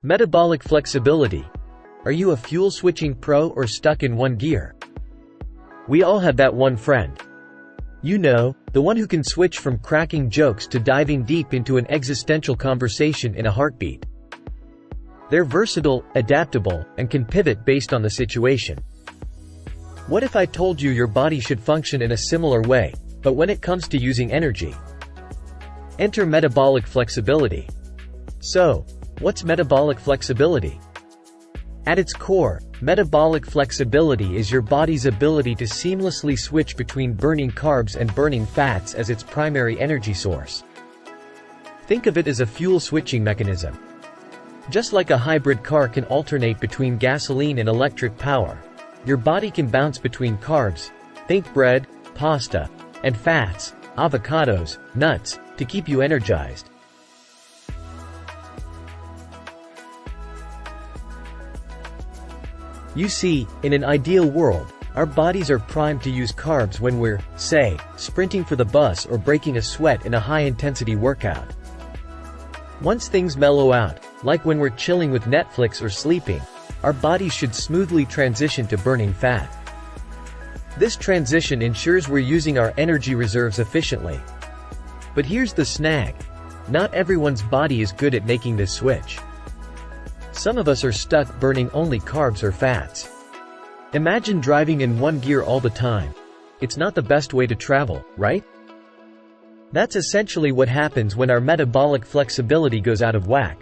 Metabolic flexibility. Are you a fuel-switching pro or stuck in one gear? We all have that one friend. You know, the one who can switch from cracking jokes to diving deep into an existential conversation in a heartbeat. They're versatile, adaptable, and can pivot based on the situation. What if I told you your body should function in a similar way, but when it comes to using energy? Enter metabolic flexibility. So, what's metabolic flexibility? At its core, metabolic flexibility is your body's ability to seamlessly switch between burning carbs and burning fats as its primary energy source. Think of it as a fuel switching mechanism. Just like a hybrid car can alternate between gasoline and electric power, your body can bounce between carbs, think bread, pasta, and fats, avocados, nuts, to keep you energized. You see, in an ideal world, our bodies are primed to use carbs when we're, say, sprinting for the bus or breaking a sweat in a high-intensity workout. Once things mellow out, like when we're chilling with Netflix or sleeping, our bodies should smoothly transition to burning fat. This transition ensures we're using our energy reserves efficiently. But here's the snag. Not everyone's body is good at making this switch. Some of us are stuck burning only carbs or fats. Imagine driving in one gear all the time. It's not the best way to travel, right? That's essentially what happens when our metabolic flexibility goes out of whack.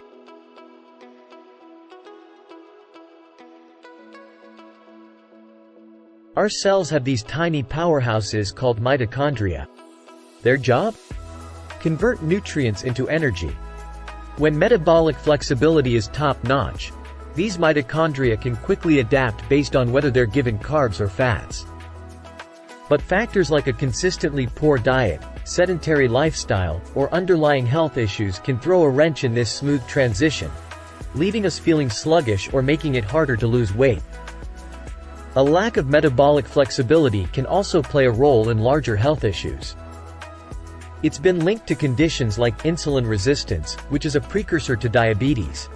Our cells have these tiny powerhouses called mitochondria. Their job? Convert nutrients into energy. When metabolic flexibility is top-notch, these mitochondria can quickly adapt based on whether they're given carbs or fats. But factors like a consistently poor diet, sedentary lifestyle, or underlying health issues can throw a wrench in this smooth transition, leaving us feeling sluggish or making it harder to lose weight. A lack of metabolic flexibility can also play a role in larger health issues. It's been linked to conditions like insulin resistance, which is a precursor to diabetes.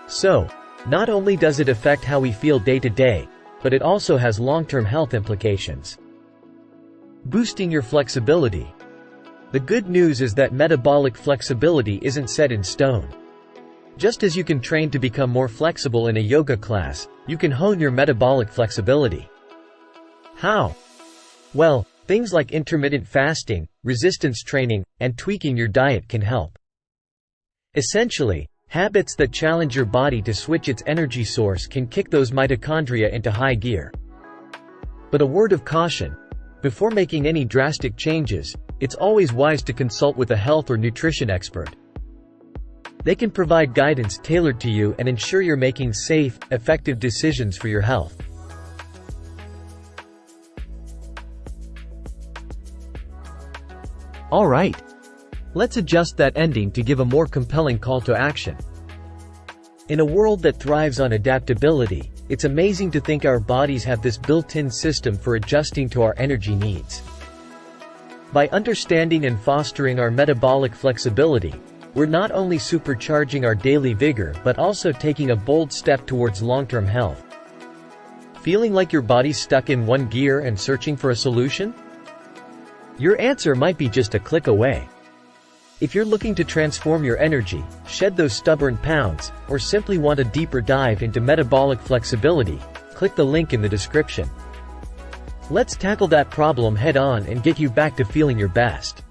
So, not only does it affect how we feel day to day, but it also has long-term health implications. Boosting your flexibility. The good news is that metabolic flexibility isn't set in stone. Just as you can train to become more flexible in a yoga class, you can hone your metabolic flexibility. How? Well, things like intermittent fasting, resistance training, and tweaking your diet can help. Essentially, habits that challenge your body to switch its energy source can kick those mitochondria into high gear. But a word of caution. Before making any drastic changes, it's always wise to consult with a health or nutrition expert. They can provide guidance tailored to you and ensure you're making safe, effective decisions for your health. Alright. Let's adjust that ending to give a more compelling call to action. In a world that thrives on adaptability, it's amazing to think our bodies have this built-in system for adjusting to our energy needs. By understanding and fostering our metabolic flexibility, we're not only supercharging our daily vigor but also taking a bold step towards long-term health. Feeling like your body's stuck in one gear and searching for a solution? Your answer might be just a click away. If you're looking to transform your energy, shed those stubborn pounds, or simply want a deeper dive into metabolic flexibility, click the link in the description. Let's tackle that problem head-on and get you back to feeling your best.